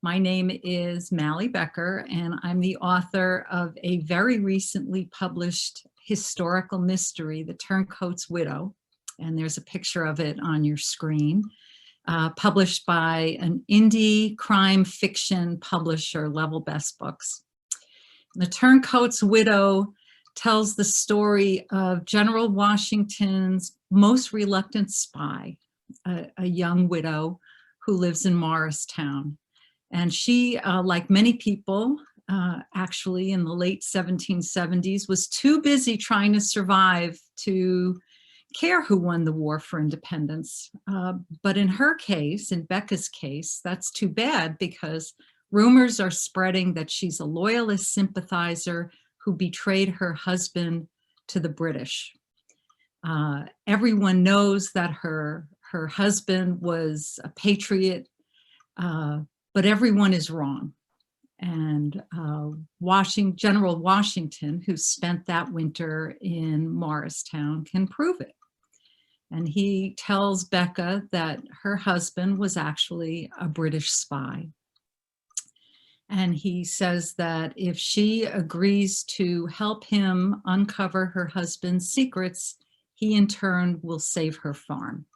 My name is Mally Becker, and I'm the author of a very recently published historical mystery, The Turncoat's Widow, and there's a picture of it on your screen, published by an indie crime fiction publisher, Level Best Books. The Turncoat's Widow tells the story of General Washington's most reluctant spy, a young widow who lives in Morristown. And she, like many people, actually in the late 1770s, was too busy trying to survive to care who won the war for independence. But in her case, in Becca's case, that's too bad, because rumors are spreading that she's a loyalist sympathizer who betrayed her husband to the British. Everyone knows that her husband was a patriot, but everyone is wrong. And General Washington, who spent that winter in Morristown, can prove it. And he tells Becca that her husband was actually a British spy. And he says that if she agrees to help him uncover her husband's secrets, he in turn will save her farm,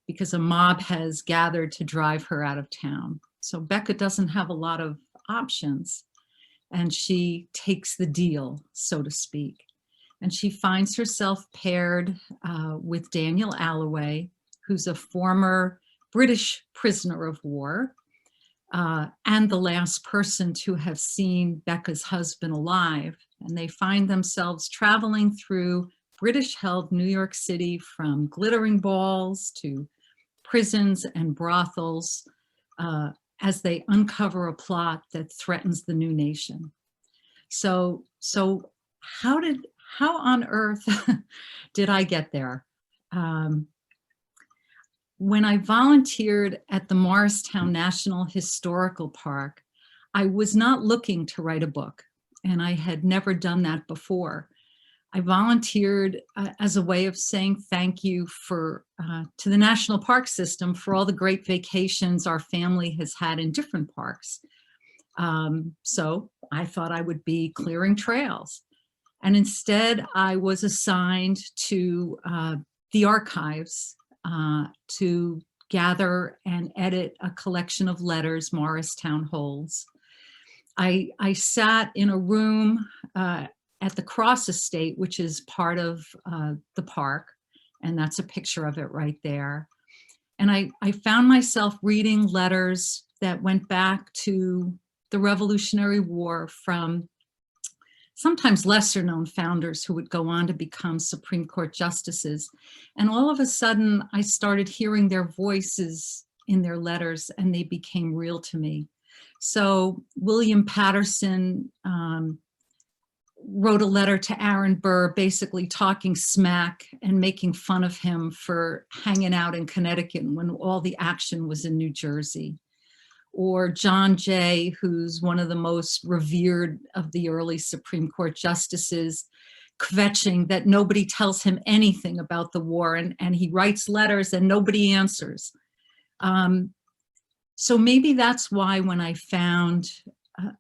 because a mob has gathered to drive her out of town. So Becca doesn't have a lot of options, and she takes the deal, so to speak. And she finds herself paired with Daniel Alloway, who's a former British prisoner of war, and the last person to have seen Becca's husband alive. And they find themselves traveling through British-held New York City, from glittering balls to prisons and brothels, as they uncover a plot that threatens the new nation. So how on earth did I get there? When I volunteered at the Morristown National Historical Park, I was not looking to write a book, and I had never done that before. I volunteered as a way of saying thank you to the National Park System for all the great vacations our family has had in different parks. So I thought I would be clearing trails. And instead, I was assigned to the archives to gather and edit a collection of letters Morristown holds. I sat in a room at the Cross Estate, which is part of the park, and that's a picture of it right there. And I found myself reading letters that went back to the Revolutionary War from sometimes lesser known founders who would go on to become Supreme Court justices. And all of a sudden, I started hearing their voices in their letters, and they became real to me. So William Patterson wrote a letter to Aaron Burr, basically talking smack and making fun of him for hanging out in Connecticut when all the action was in New Jersey. Or John Jay, who's one of the most revered of the early Supreme Court justices, kvetching that nobody tells him anything about the war, and he writes letters and nobody answers. So maybe that's why when I found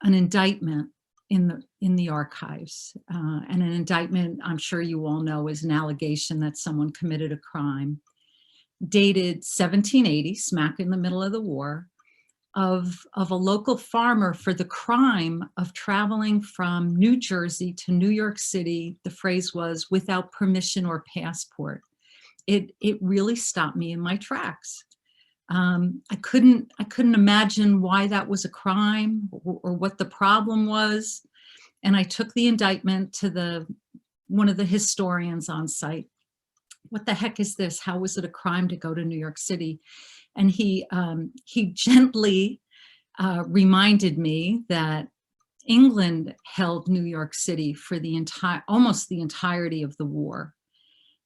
an indictment in the archives, and an indictment, I'm sure you all know, is an allegation that someone committed a crime, dated 1780, smack in the middle of the war, of a local farmer for the crime of traveling from New Jersey to New York City. The phrase was, without permission or passport. It really stopped me in my tracks. I couldn't imagine why that was a crime or what the problem was. And I took the indictment to one of the historians on site. What the heck is this? How was it a crime to go to New York City? And he gently reminded me that England held New York City for almost the entirety of the war.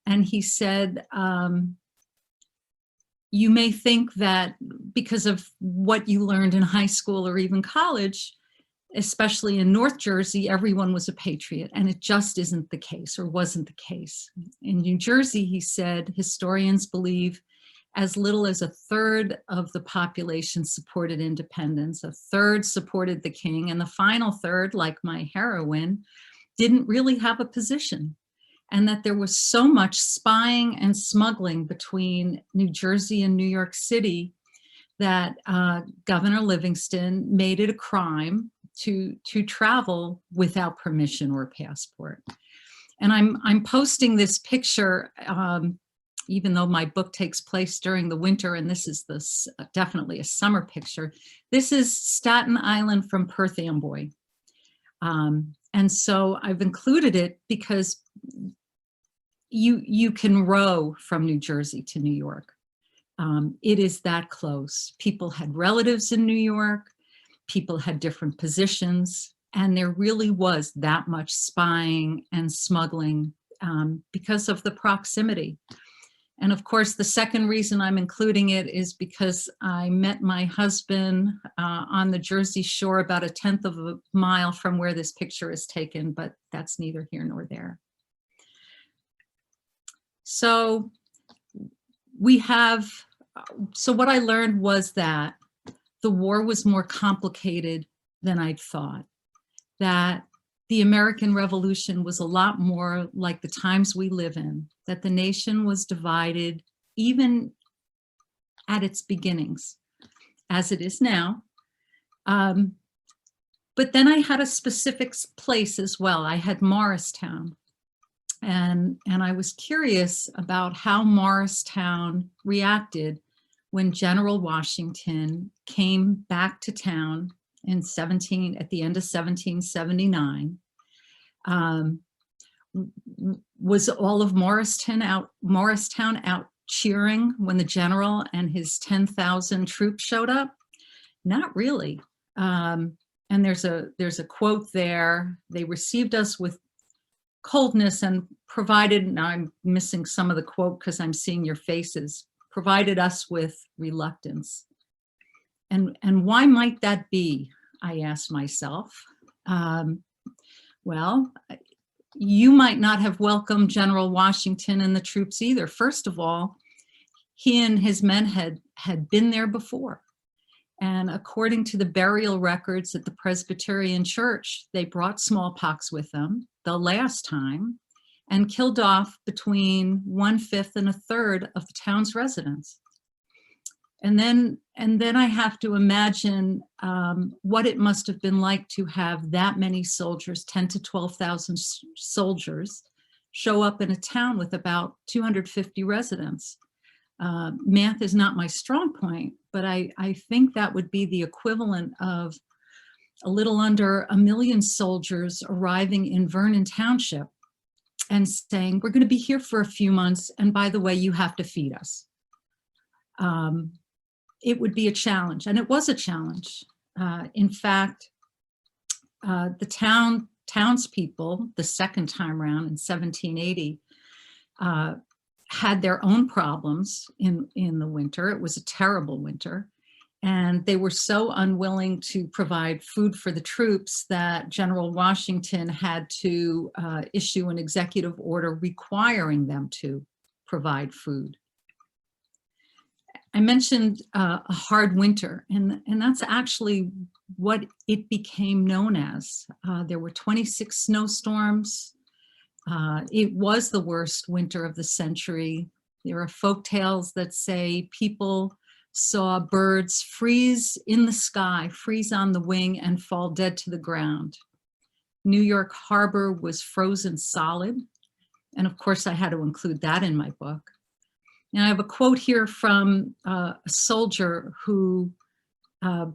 And he said, you may think that because of what you learned in high school or even college, especially in North Jersey, everyone was a patriot, and it just isn't the case, or wasn't the case. In New Jersey, he said, historians believe as little as a third of the population supported independence, a third supported the king, and the final third, like my heroine, didn't really have a position. And that there was so much spying and smuggling between New Jersey and New York City that Governor Livingston made it a crime to travel without permission or passport. And I'm posting this picture, even though my book takes place during the winter, and this is definitely a summer picture. This is Staten Island from Perth Amboy. And so I've included it because you can row from New Jersey to New York. It is that close. People had relatives in New York, people had different positions, and there really was that much spying and smuggling because of the proximity. And of course, the second reason I'm including it is because I met my husband on the Jersey Shore about 1/10 of a mile from where this picture is taken, but that's neither here nor there. So what I learned was that the war was more complicated than I'd thought, that the American Revolution was a lot more like the times we live in, that the nation was divided even at its beginnings, as it is now. But then I had a specific place as well. I had Morristown. And I was curious about how Morristown reacted when General Washington came back to town at the end of 1779. Was all of Morristown out cheering when the general and his 10,000 troops showed up? Not really. And there's a quote there. They received us with coldness and provided, now I'm missing some of the quote because I'm seeing your faces, provided us with reluctance. And why might that be? I asked myself. Well, you might not have welcomed General Washington and the troops either. First of all, he and his men had been there before. And according to the burial records at the Presbyterian Church, they brought smallpox with them the last time and killed off between 1/5 and 1/3 of the town's residents. And then I have to imagine what it must have been like to have that many soldiers, 10 to 12,000 soldiers, show up in a town with about 250 residents. Math is not my strong point, but I think that would be the equivalent of a little under 1 million soldiers arriving in Vernon Township and saying, we're going to be here for a few months, and by the way, you have to feed us. It would be a challenge, and it was a challenge. In fact, the townspeople, the second time around in 1780, had their own problems in the winter. It was a terrible winter. And they were so unwilling to provide food for the troops that General Washington had to issue an executive order requiring them to provide food. I mentioned a hard winter, and that's actually what it became known as. There were 26 snowstorms. It was the worst winter of the century. There are folk tales that say people saw birds freeze in the sky, freeze on the wing, and fall dead to the ground. New York Harbor was frozen solid. And of course, I had to include that in my book. And I have a quote here from a soldier who, I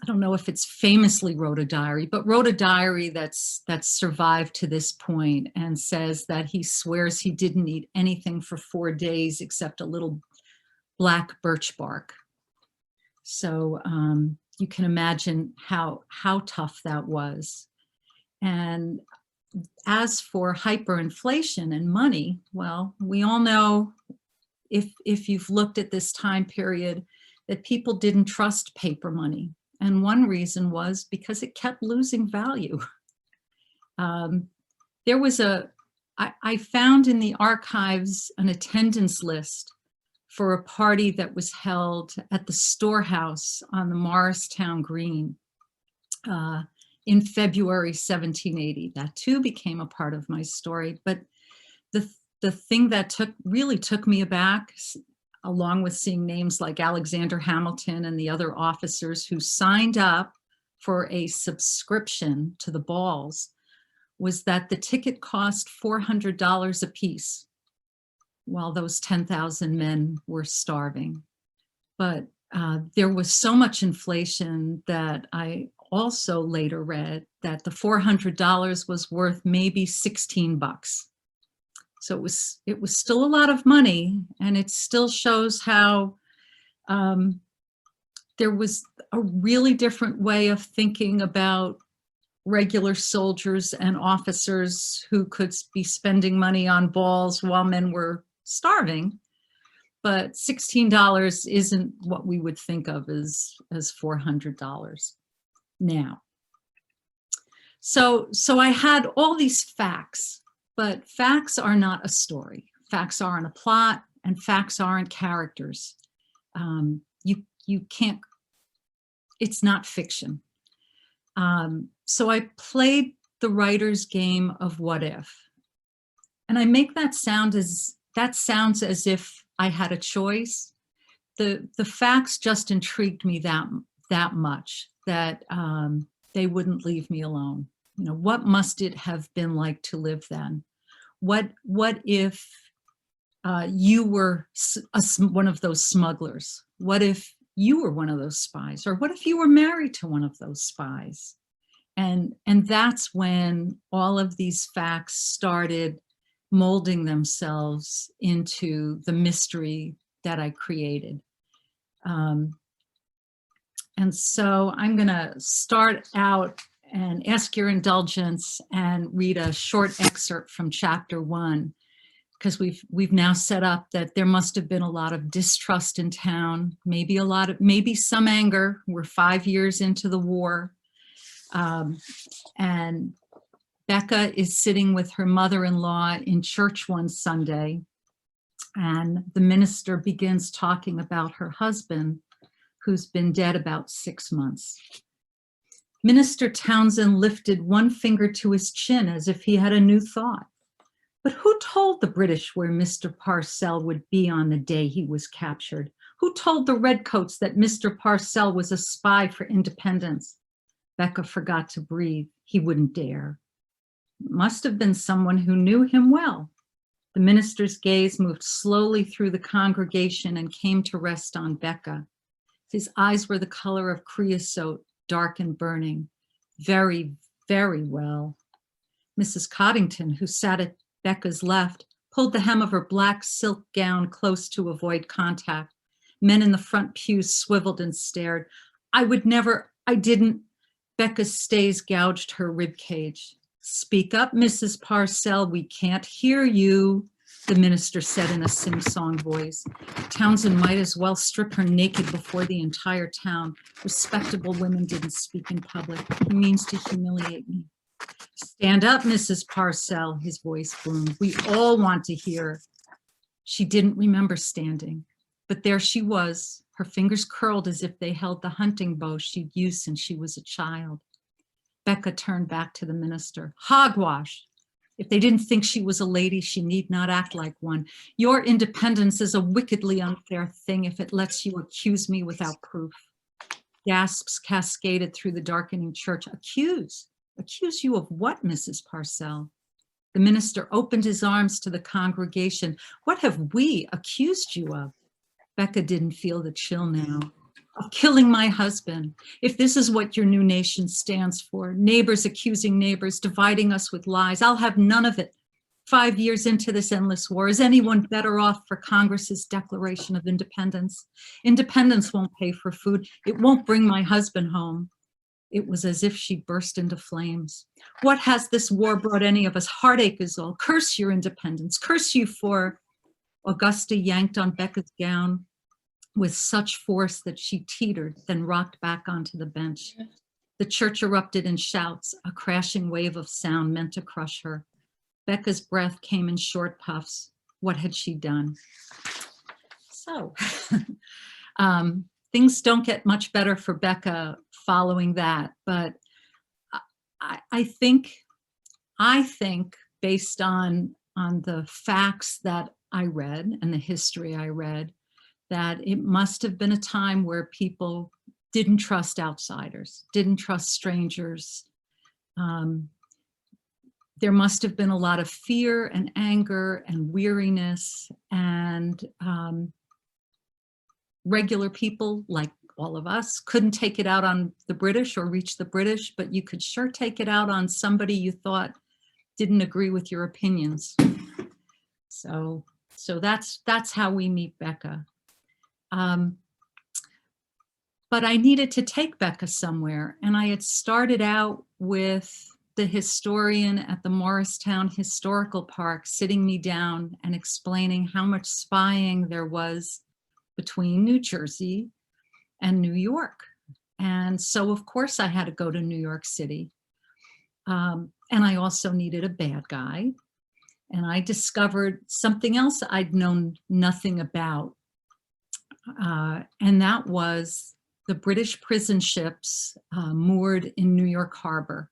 don't know if it's famously wrote a diary, but wrote a diary that's survived to this point, and says that he swears he didn't eat anything for 4 days except a little black birch bark. So you can imagine how tough that was. And as for hyperinflation and money, well, we all know, if you've looked at this time period, that people didn't trust paper money. And one reason was because it kept losing value. I found in the archives an attendance list for a party that was held at the storehouse on the Morristown Green in February 1780. That too became a part of my story. But the thing that really took me aback, along with seeing names like Alexander Hamilton and the other officers who signed up for a subscription to the balls, was that the ticket cost $400 a piece while those 10,000 men were starving. But there was so much inflation that I also later read that the $400 was worth maybe 16 bucks. So it was still a lot of money, and it still shows how there was a really different way of thinking about regular soldiers and officers who could be spending money on balls while men were starving. But $16 isn't what we would think of as $400 now. So I had all these facts, but facts are not a story. Facts aren't a plot, and facts aren't characters. You can't, it's not fiction. So I played the writer's game of what if. And I make that sound as, that sounds as if I had a choice. The facts just intrigued me that much that they wouldn't leave me alone. You know, what must it have been like to live then? What if you were one of those smugglers? What if you were one of those spies? Or what if you were married to one of those spies? And that's when all of these facts started molding themselves into the mystery that I created. And so I'm gonna start out and ask your indulgence and read a short excerpt from chapter 1, because we've now set up that there must have been a lot of distrust in town, maybe some anger. We're 5 years into the war. And Becca is sitting with her mother-in-law in church one Sunday, and the minister begins talking about her husband, who's been dead about 6 months. Minister Townsend lifted one finger to his chin as if he had a new thought. But who told the British where Mr. Parcell would be on the day he was captured? Who told the Redcoats that Mr. Parcell was a spy for independence? Becca forgot to breathe. He wouldn't dare. It must have been someone who knew him well. The minister's gaze moved slowly through the congregation and came to rest on Becca. His eyes were the color of creosote, dark and burning. Very, very well. Mrs. Coddington, who sat at Becca's left, pulled the hem of her black silk gown close to avoid contact. Men in the front pews swiveled and stared. I didn't. Becca's stays gouged her ribcage. Speak up, Mrs. Parcell, we can't hear you, the minister said in a sing-song voice. Townsend might as well strip her naked before the entire town. Respectable women didn't speak in public. He means to humiliate me. Stand up, Mrs. Parcell, his voice boomed. We all want to hear. She didn't remember standing, but there she was, her fingers curled as if they held the hunting bow she'd used since she was a child. Becca turned back to the minister. Hogwash! If they didn't think she was a lady, she need not act like one. Your independence is a wickedly unfair thing if it lets you accuse me without proof. Gasps cascaded through the darkening church. Accuse? Accuse you of what, Mrs. Parcell? The minister opened his arms to the congregation. What have we accused you of? Becca didn't feel the chill now. Of killing my husband. If this is what your new nation stands for, neighbors accusing neighbors, dividing us with lies, I'll have none of it. 5 years into this endless war, is anyone better off for Congress's Declaration of Independence? Independence won't pay for food. It won't bring my husband home. It was as if she burst into flames. What has this war brought any of us? Heartache is all. Curse your independence. Curse you for... Augusta yanked on Becca's gown with such force that she teetered, then rocked back onto the bench. The church erupted in shouts, a crashing wave of sound meant to crush her. Becca's breath came in short puffs. What had she done? So things don't get much better for Becca following that, but I think based on the facts that I read and the history I read, that it must have been a time where people didn't trust outsiders, didn't trust strangers. There must have been a lot of fear and anger and weariness, and regular people like all of us couldn't take it out on the British or reach the British, but you could sure take it out on somebody you thought didn't agree with your opinions. So that's how we meet Becca. But I needed to take Becca somewhere, and I had started out with the historian at the Morristown Historical Park sitting me down and explaining how much spying there was between New Jersey and New York. And so of course I had to go to New York City. And I also needed a bad guy. And I discovered something else I'd known nothing about. And that was the British prison ships moored in New York Harbor.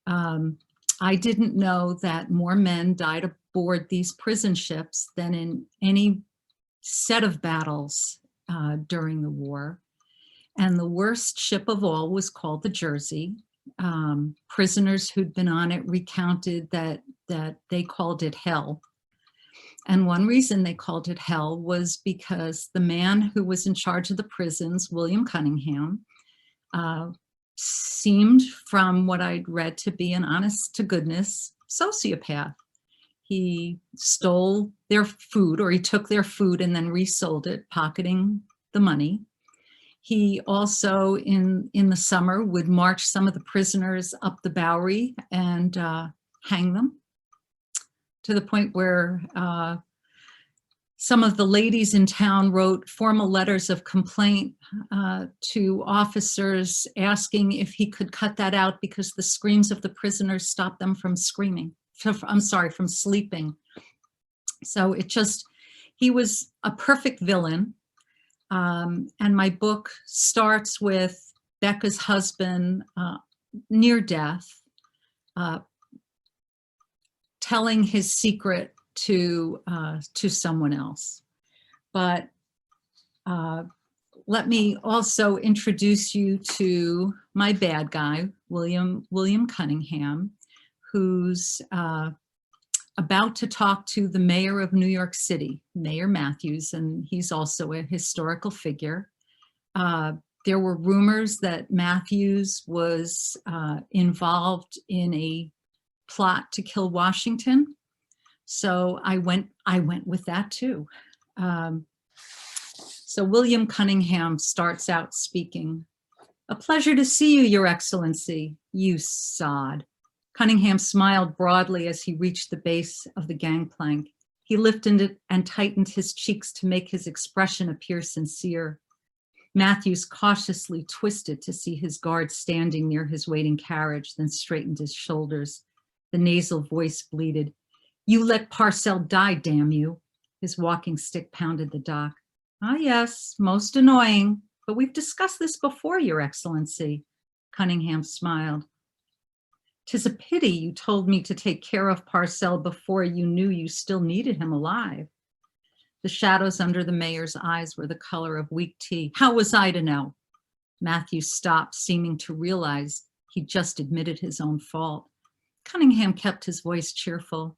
I didn't know that more men died aboard these prison ships than in any set of battles during the war. And the worst ship of all was called the Jersey. Prisoners who'd been on it recounted that they called it hell. And one reason they called it hell was because the man who was in charge of the prisons, William Cunningham, seemed, from what I'd read, to be an honest to goodness sociopath. He stole their food, or he took their food and then resold it, pocketing the money. He also, in the summer, would march some of the prisoners up the Bowery and hang them, to the point where some of the ladies in town wrote formal letters of complaint to officers asking if he could cut that out because the screams of the prisoners stopped them from screaming. I'm sorry, from sleeping. So he was a perfect villain. And my book starts with Becca's husband near death, telling his secret to someone else. But let me also introduce you to my bad guy, William Cunningham, who's about to talk to the mayor of New York City, Mayor Matthews, and he's also a historical figure. There were rumors that Matthews was involved in a plot to kill Washington. So I went with that too. So William Cunningham starts out speaking. "A pleasure to see you, Your Excellency," you sod. Cunningham smiled broadly as he reached the base of the gangplank. He lifted it and tightened his cheeks to make his expression appear sincere. Matthews cautiously twisted to see his guard standing near his waiting carriage, then straightened his shoulders. The nasal voice bleated, "You let Parcell die, damn you." His walking stick pounded the dock. "Ah, yes, most annoying, but we've discussed this before, Your Excellency." Cunningham smiled. "'Tis a pity you told me to take care of Parcell before you knew you still needed him alive." The shadows under the mayor's eyes were the color of weak tea. "How was I to know?" Matthews stopped, seeming to realize he'd just admitted his own fault. Cunningham kept his voice cheerful.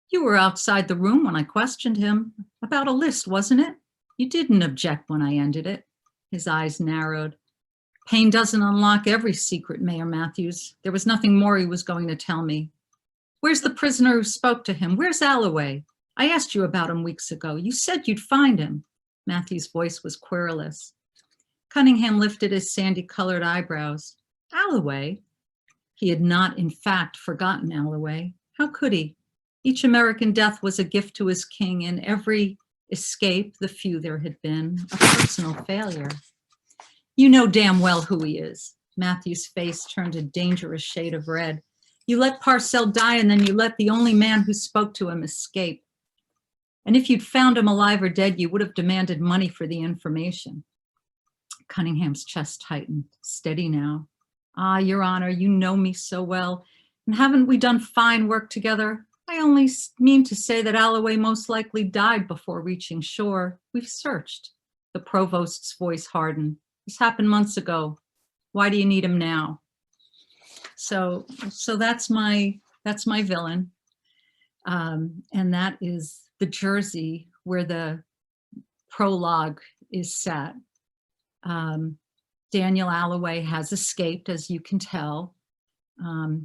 "You were outside the room when I questioned him. About a list, wasn't it? You didn't object when I ended it." His eyes narrowed. "Pain doesn't unlock every secret, Mayor Matthews. There was nothing more he was going to tell me." "Where's the prisoner who spoke to him? Where's Alloway? I asked you about him weeks ago. You said you'd find him." Matthews' voice was querulous. Cunningham lifted his sandy-colored eyebrows. "Alloway?" He had not, in fact, forgotten Alloway. How could he? Each American death was a gift to his king, and every escape, the few there had been, a personal failure. "You know damn well who he is." Matthews' face turned a dangerous shade of red. "You let Parcell die, and then you let the only man who spoke to him escape." And if you'd found him alive or dead, you would have demanded money for the information. Cunningham's chest tightened. Steady now. Ah, Your Honor, you know me so well. And haven't we done fine work together? I only mean to say that Alloway most likely died before reaching shore. We've searched. The provost's voice hardened. This happened months ago. Why do you need him now? So that's my villain. And that is the Jersey where the prologue is set. Daniel Alloway has escaped, as you can tell.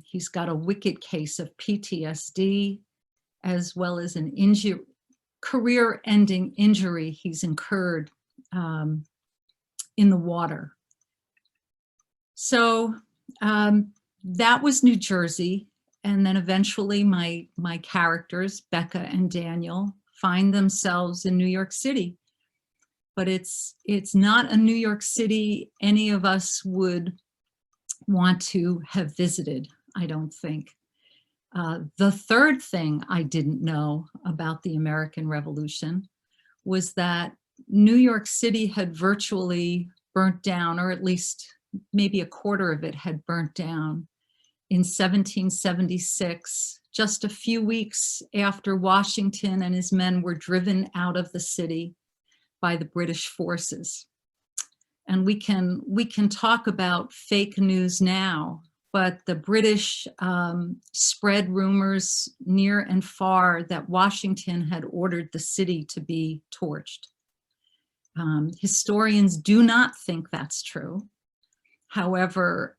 He's got a wicked case of PTSD, as well as an career-ending injury he's incurred in the water. So that was New Jersey. And then eventually my characters, Becca and Daniel, find themselves in New York City. But it's not a New York City any of us would want to have visited, I don't think. The third thing I didn't know about the American Revolution was that New York City had virtually burnt down, or at least maybe a quarter of it had burnt down in 1776, just a few weeks after Washington and his men were driven out of the city by the British forces. And we can talk about fake news now, but the British spread rumors near and far that Washington had ordered the city to be torched. Historians do not think that's true. However,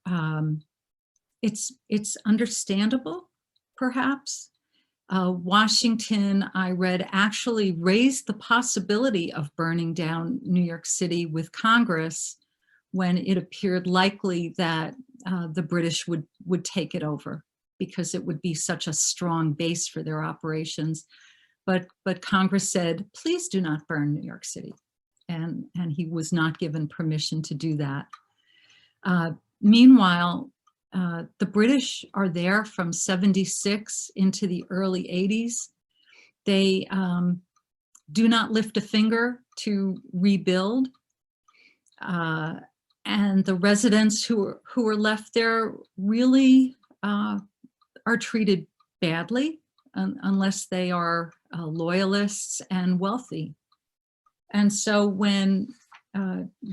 it's understandable, perhaps. Washington, I read, actually raised the possibility of burning down New York City with Congress when it appeared likely that the British would take it over, because it would be such a strong base for their operations. But Congress said, please do not burn New York City. And he was not given permission to do that. Meanwhile, the British are there from 76 into the early 80s. They do not lift a finger to rebuild. And the residents who are left there really are treated badly unless they are loyalists and wealthy. And so when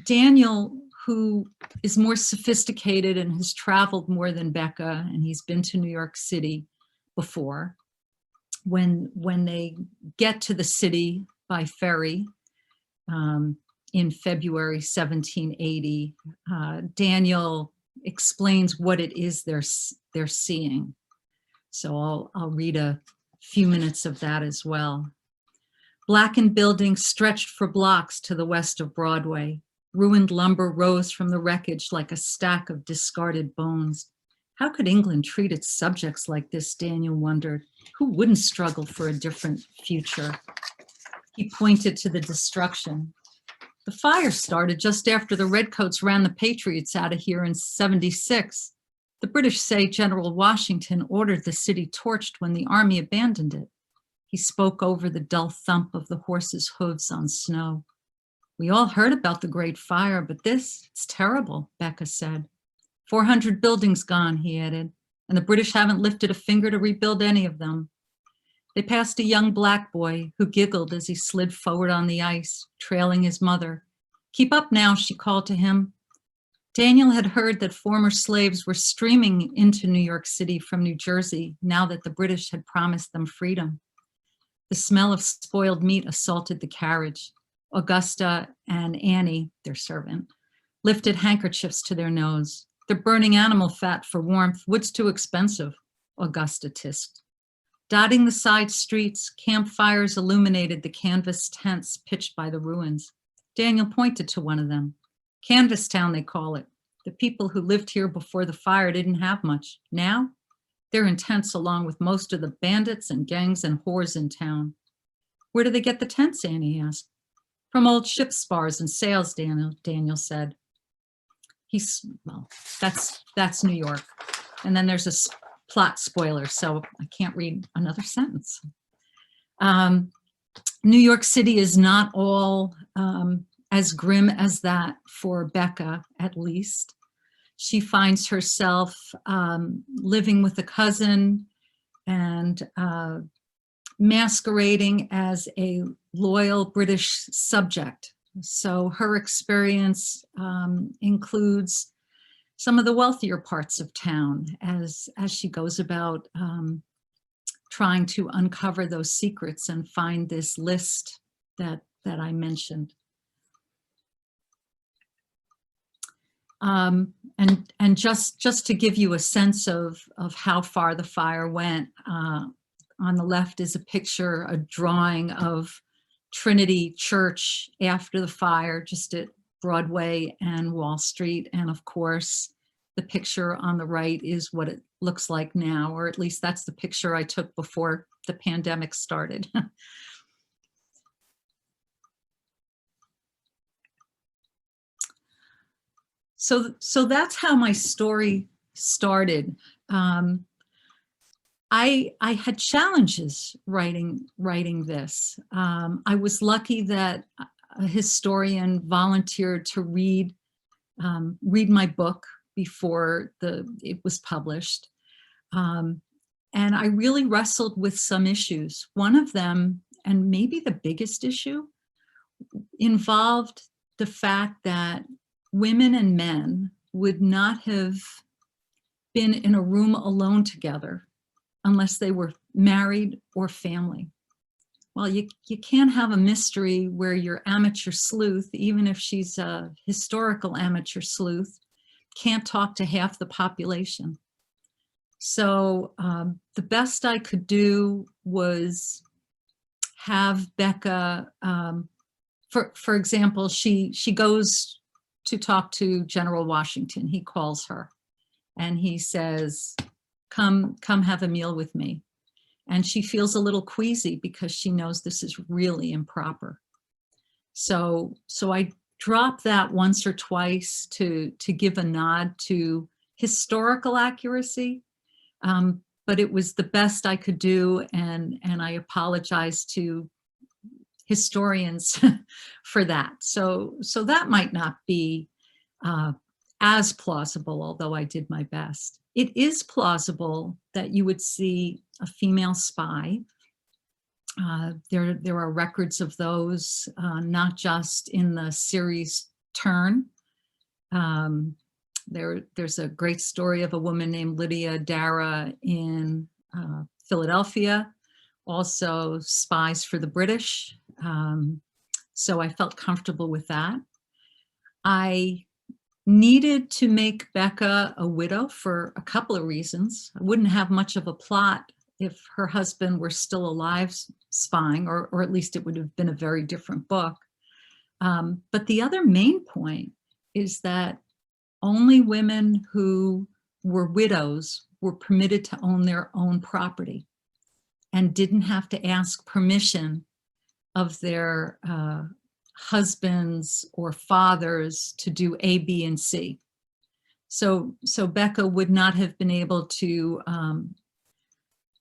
Daniel, who is more sophisticated and has traveled more than Becca, and he's been to New York City before, when they get to the city by ferry in February 1780, Daniel explains what it is they're seeing. So I'll read a few minutes of that as well. Blackened buildings stretched for blocks to the west of Broadway. Ruined lumber rose from the wreckage like a stack of discarded bones. How could England treat its subjects like this, Daniel wondered. Who wouldn't struggle for a different future? He pointed to the destruction. The fire started just after the Redcoats ran the Patriots out of here in 76. The British say General Washington ordered the city torched when the army abandoned it. He spoke over the dull thump of the horses' hooves on snow. We all heard about the Great Fire, but it's terrible, Becca said. 400 buildings gone, he added, and the British haven't lifted a finger to rebuild any of them. They passed a young black boy who giggled as he slid forward on the ice, trailing his mother. Keep up now, she called to him. Daniel had heard that former slaves were streaming into New York City from New Jersey now that the British had promised them freedom. The smell of spoiled meat assaulted the carriage. Augusta and Annie, their servant, lifted handkerchiefs to their nose. They're burning animal fat for warmth. Wood's too expensive, Augusta tisked. Dotting the side streets, campfires illuminated the canvas tents pitched by the ruins. Daniel pointed to one of them. Canvas Town, they call it. The people who lived here before the fire didn't have much. Now, they're in tents along with most of the bandits and gangs and whores in town. Where do they get the tents, Annie asked. From old ship spars and sails, Daniel said. Well, that's New York. And then there's a plot spoiler, so I can't read another sentence. New York City is not all as grim as that for Becca, at least. She finds herself living with a cousin and masquerading as a loyal British subject. So her experience includes some of the wealthier parts of town as she goes about trying to uncover those secrets and find this list that I mentioned. And just to give you a sense of how far the fire went, on the left is a picture, a drawing of Trinity Church after the fire, just at Broadway and Wall Street. And of course, the picture on the right is what it looks like now, or at least that's the picture I took before the pandemic started. So that's how my story started. I had challenges writing this. I was lucky that a historian volunteered to read my book before it was published. And I really wrestled with some issues. One of them, and maybe the biggest issue, involved the fact that women and men would not have been in a room alone together unless they were married or family. Well, you can't have a mystery where your amateur sleuth, even if she's a historical amateur sleuth, can't talk to half the population. So the best I could do was have Becca, for example, she goes to talk to General Washington. He calls her and he says, come have a meal with me. And she feels a little queasy because she knows this is really improper. So I dropped that once or twice to give a nod to historical accuracy, but it was the best I could do, and I apologize to historians for that. So that might not be as plausible, although I did my best. It is plausible that you would see a female spy. There are records of those, not just in the series Turn. There's a great story of a woman named Lydia Dara in Philadelphia, also spies for the British. So I felt comfortable with that. I needed to make Becca a widow for a couple of reasons. I wouldn't have much of a plot if her husband were still alive spying, or at least it would have been a very different book. But the other main point is that only women who were widows were permitted to own their own property and didn't have to ask permission of their husbands or fathers to do A, B, and C. So Becca would not have been able to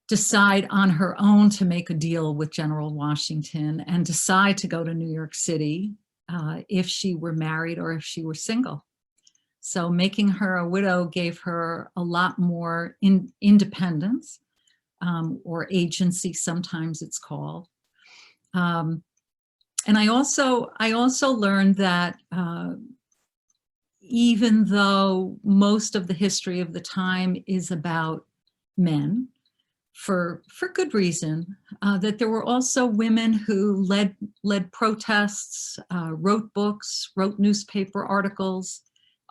decide on her own to make a deal with General Washington and decide to go to New York City if she were married or if she were single. So making her a widow gave her a lot more independence, or agency, sometimes it's called. And I also learned that even though most of the history of the time is about men, for good reason, that there were also women who led protests, wrote books, wrote newspaper articles,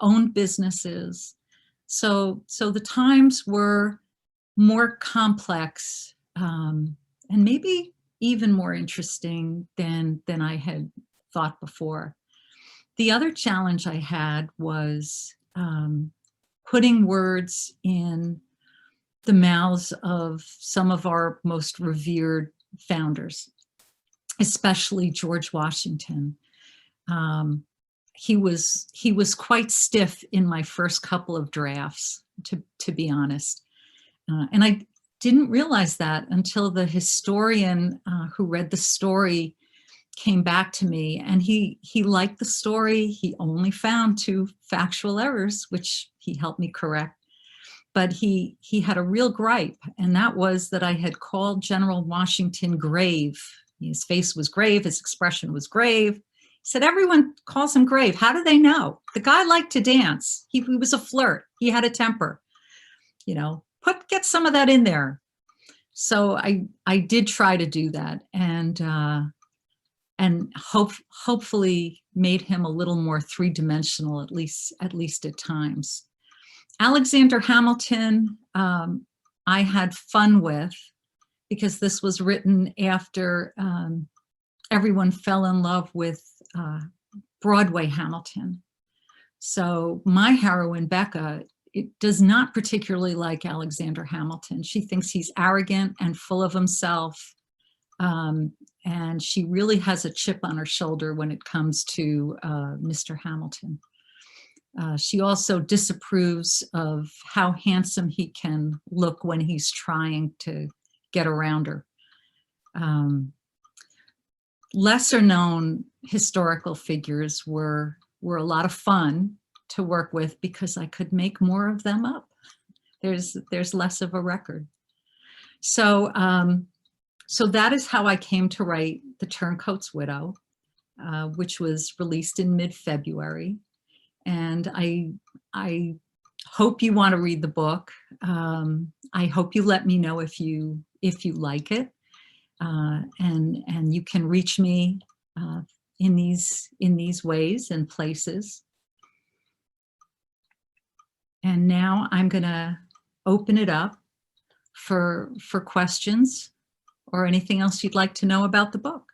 owned businesses. So the times were more complex, and maybe even more interesting than I had thought before. The other challenge I had was putting words in the mouths of some of our most revered founders, especially George Washington. He was quite stiff in my first couple of drafts, to be honest. And I didn't realize that until the historian who read the story came back to me, and he liked the story. He only found 2 factual errors, which he helped me correct. But he had a real gripe, and that was that I had called General Washington grave. His face was grave, his expression was grave. He said, everyone calls him grave. How do they know? The guy liked to dance. He was a flirt. He had a temper. You know, get some of that in there. So I did try to do that, and hopefully made him a little more three-dimensional, at least at times. Alexander Hamilton, I had fun with, because this was written after everyone fell in love with Broadway Hamilton. So my heroine, Becca, it does not particularly like Alexander Hamilton. She thinks he's arrogant and full of himself. And she really has a chip on her shoulder when it comes to Mr. Hamilton. She also disapproves of how handsome he can look when he's trying to get around her. Lesser known historical figures were a lot of fun to work with, because I could make more of them up. There's less of a record. So that is how I came to write The Turncoat's Widow, which was released in mid-February. And I hope you want to read the book. I hope you let me know if you like it. And you can reach me in these ways and places. And now I'm gonna open it up for questions or anything else you'd like to know about the book.